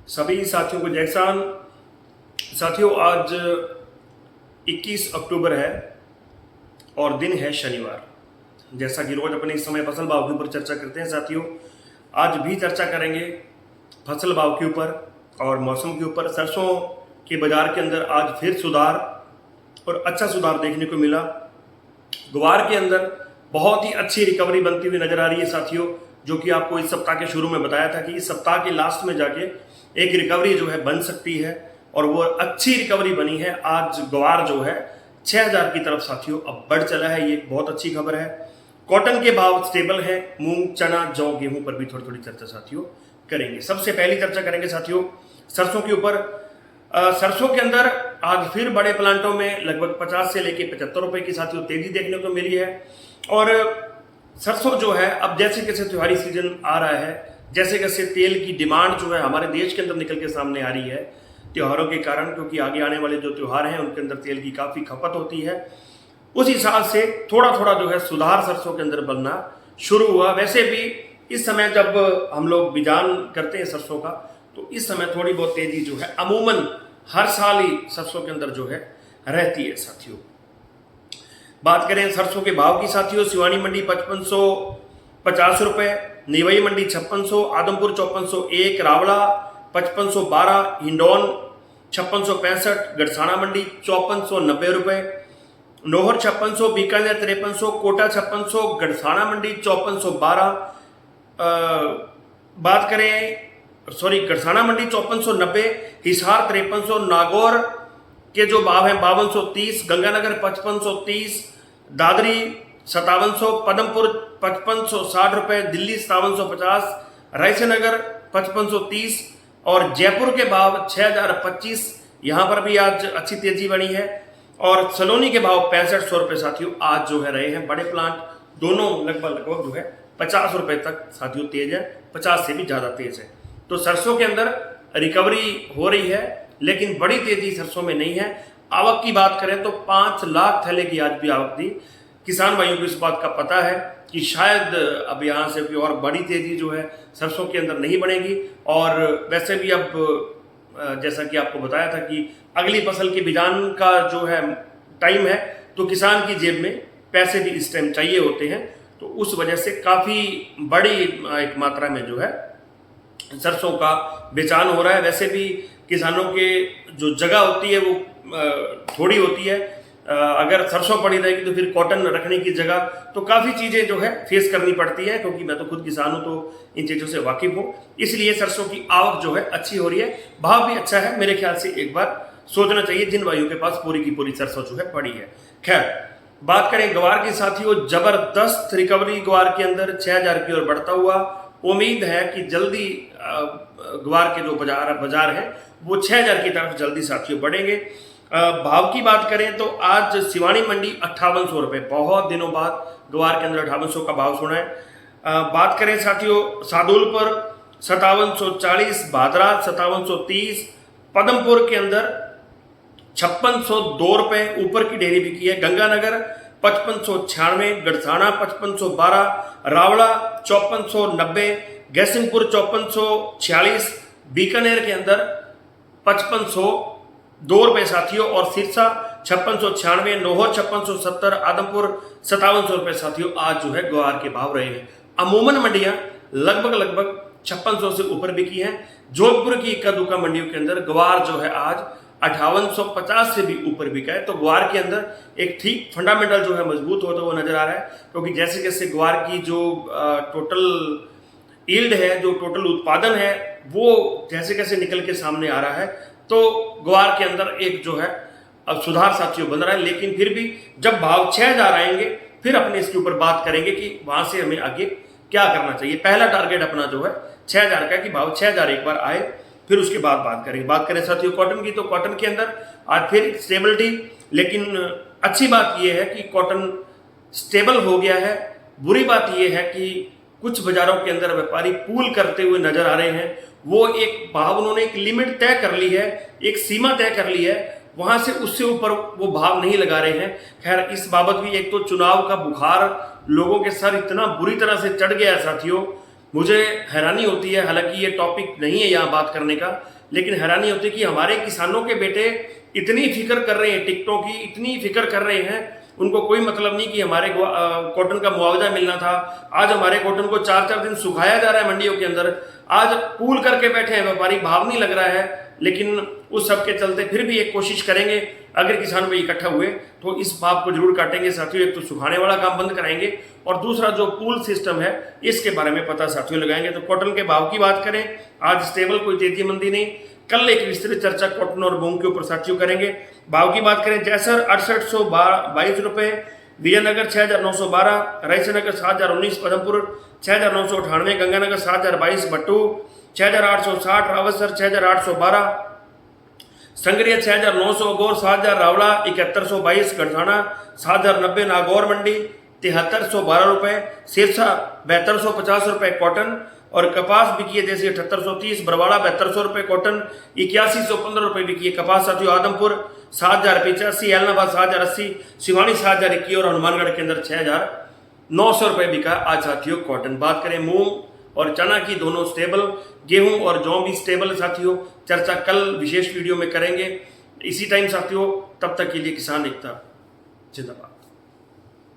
सभी साथियों को जय किसान। साथियों, आज 21 अक्टूबर है और दिन है शनिवार। जैसा कि रोज अपने इस समय फसल भाव के ऊपर चर्चा करते हैं साथियों, आज भी चर्चा करेंगे फसल भाव के ऊपर और मौसम के ऊपर। सरसों के बाजार के अंदर आज फिर सुधार और अच्छा सुधार देखने को मिला। ग्वार के अंदर बहुत ही अच्छी रिकवरी बनती हुई नजर आ रही है साथियों, जो कि आपको इस सप्ताह के शुरू में बताया था कि इस सप्ताह के लास्ट में जाके एक रिकवरी जो है बन सकती है, और वो अच्छी रिकवरी बनी है। आज ग्वार जो है 6000 की तरफ साथियों अब बढ़ चला है, ये एक बहुत अच्छी खबर है। कॉटन के भाव स्टेबल है। मूंग, चना, जौ, गेहूं पर भी थोड़ी थोड़ी चर्चा साथियों करेंगे। सबसे पहली चर्चा करेंगे साथियों सरसों के ऊपर। सरसों के अंदर आज फिर बड़े प्लांटों में लगभग 50 से लेके 75 रुपए की साथियों तेजी देखने को मिली है। और सरसों जो है अब जैसे कैसे त्योहारी सीजन आ रहा है, जैसे कैसे तेल की डिमांड जो है हमारे देश के अंदर निकल के सामने आ रही है त्योहारों के कारण, क्योंकि आगे आने वाले जो त्योहार हैं उनके अंदर तेल की काफ़ी खपत होती है। उस हिसाब से थोड़ा थोड़ा जो है सुधार सरसों के अंदर बनना शुरू हुआ। वैसे भी इस समय जब हम लोग बिजान करते हैं सरसों का, तो इस समय थोड़ी बहुत तेजी जो है अमूमन हर साल ही सरसों के अंदर जो है रहती है साथियों। बात करें सरसों के भाव की साथियों, सिवानी मंडी 5550 रुपए, नेवई मंडी 5600, आदमपुर 5401, रावला 5512, हिंडौन 5665, गड़साना मंडी 5490 रुपए, नोहर 5600, बीकानेर 5300, कोटा 5600, गड़साना मंडी 5412। बात करें गड़साना मंडी 5490, हिसार 5300, नागौर के जो भाव हैं 5230, गंगानगर 5530, दादरी 5700, पदमपुर 5560 रुपए, दिल्ली 5750, रायसेनगर 5530 और जयपुर के भाव 6025। यहाँ पर भी आज अच्छी तेजी बनी है। और सलोनी के भाव 6500 रुपए साथियों आज जो है रहे हैं। बड़े प्लांट दोनों लगभग जो है 50 रुपए तक साथियों तेज है, 50 से भी ज्यादा तेज है। तो सरसों के अंदर रिकवरी हो रही है, लेकिन बड़ी तेजी सरसों में नहीं है। आवक की बात करें तो 5 लाख थैले की आज भी आवक दी। किसान भाइयों को इस बात का पता है कि शायद अब यहाँ से कोई और बड़ी तेजी जो है सरसों के अंदर नहीं बनेगी। और वैसे भी अब जैसा कि आपको बताया था कि अगली फसल के बिजान का जो है टाइम है, तो किसान की जेब में पैसे भी इस टाइम चाहिए होते हैं। तो उस वजह से काफ़ी बड़ी एक मात्रा में जो है सरसों का बेचान हो रहा है। वैसे भी किसानों के जो जगह होती है वो थोड़ी होती है। अगर सरसों पड़ी रहेगी तो फिर कॉटन रखने की जगह, तो काफ़ी चीज़ें जो है फेस करनी पड़ती है। क्योंकि मैं तो खुद किसान हूँ, तो इन चीज़ों से वाकिफ हूँ, इसलिए सरसों की आवक जो है अच्छी हो रही है, भाव भी अच्छा है। मेरे ख्याल से एक बार सोचना चाहिए जिन भाइयों के पास पूरी की पूरी सरसों जो है पड़ी है। खैर, बात करें ग्वार की साथियों, जबरदस्त रिकवरी ग्वार के अंदर 6000 की ओर बढ़ता हुआ। उम्मीद है कि जल्दी ग्वार के जो बाजार है वो 6000 की तरफ जल्दी साथियों बढ़ेंगे। भाव की बात करें तो आज सिवानी मंडी 5800 रुपए, बहुत दिनों बाद ग्वार के अंदर 5800 का भाव सुना है। बात करें साथियों सादुल पर 5740, भादरा 5730, पदमपुर के अंदर 5602 रुपए ऊपर की डेयरी बिकी है। गंगानगर 5596, गड़साना 5512, रावला 5490, गैसिमपुर 5446, बीकानेर के अंदर 5502 रुपए साथियों, और सिरसा 5696, नोहर 5670, आदमपुर 5700 रुपए साथियों आज जो है ग्वार के भाव रहे हैं। अमूमन मंडियां लगभग 5600 से ऊपर बिकी हैं। जोधपुर की इक्का दुक्का मंडियों के अंदर ग्वार जो है आज 5850 से भी ऊपर बिका है। तो ग्वार के अंदर एक ठीक फंडामेंटल जो है मजबूत होता हुआ नजर आ रहा है, क्योंकि जैसे जैसे ग्वार की जो टोटल यील्ड है, जो टोटल उत्पादन है, वो जैसे कैसे निकल के सामने आ रहा है, तो ग्वार के अंदर एक जो है अब सुधार साथियों बन रहा है। लेकिन फिर भी जब भाव 6000 आएंगे फिर अपने इसके ऊपर बात करेंगे कि वहां से हमें आगे क्या करना चाहिए। पहला टारगेट अपना जो है 6000 का, कि भाव 6000 एक बार आए, फिर उसके बाद बात करेंगे। बात करें साथियों कॉटन की, तो कॉटन के अंदर आज फिर स्टेबिलिटी, लेकिन अच्छी बात यह है कि कॉटन स्टेबल हो गया है। बुरी बात यह है कि कुछ बाजारों के अंदर व्यापारी पूल करते हुए नजर आ रहे हैं। वो एक भाव उन्होंने एक लिमिट तय कर ली है, एक सीमा तय कर ली है, वहां से उससे ऊपर वो भाव नहीं लगा रहे हैं। खैर, इस बाबत भी एक तो चुनाव का बुखार लोगों के सर इतना बुरी तरह से चढ़ गया है साथियों, मुझे हैरानी होती है। हालांकि ये टॉपिक नहीं है यहाँ बात करने का, लेकिन हैरानी होती है कि हमारे किसानों के बेटे इतनी फिक्र कर रहे हैं टिकटों की, इतनी फिक्र कर रहे हैं, उनको कोई मतलब नहीं कि हमारे कॉटन का मुआवजा मिलना था। आज हमारे कॉटन को 4-4 दिन सुखाया जा रहा है मंडियों के अंदर, आज पूल करके बैठे हैं व्यापारी, भाव नहीं लग रहा है। लेकिन उस सब के चलते फिर भी एक कोशिश करेंगे, अगर किसान भाई इकट्ठा हुए तो इस भाव को जरूर काटेंगे साथियों। एक तो सुखाने वाला काम बंद कराएंगे और दूसरा जो पूल सिस्टम है इसके बारे में पता साथियों लगाएंगे। तो कॉटन के भाव की बात करें, आज स्टेबल, कोई तेजी मंदी नहीं। कल एक विस्तृत चर्चा कॉटन और मूंग के ऊपर साथियों करेंगे। भाव की बात करें, जैसर 6822 रुपये, विजयनगर 6912, रायसेनगर 7019, पदमपुर 6998, गंगानगर 7022, भट्टू 6860, रावतसर 6812, संगरिया 6900, गौर 7000, रावला 7122, गढ़साना 7090, नागौर मंडी 7312 रुपये, सिरसा 7250 रुपये कॉटन और कपास बिकी है देसी 7830, बरवाड़ा 7200 रुपये कॉटन, 8115 रुपये बिकी है कपास साथियों। आदमपुर 7085, एलनाबाद 7080, सिवानी 7021 और हनुमानगढ़ के अंदर 6900 रुपये बिका आज साथियों कॉटन। बात करें मूंग और चना की, दोनों स्टेबल, गेहूं और जौ भी स्टेबल साथियों। चर्चा कल विशेष वीडियो में करेंगे इसी टाइम साथियों। तब तक के लिए किसान एकता जिंदाबाद।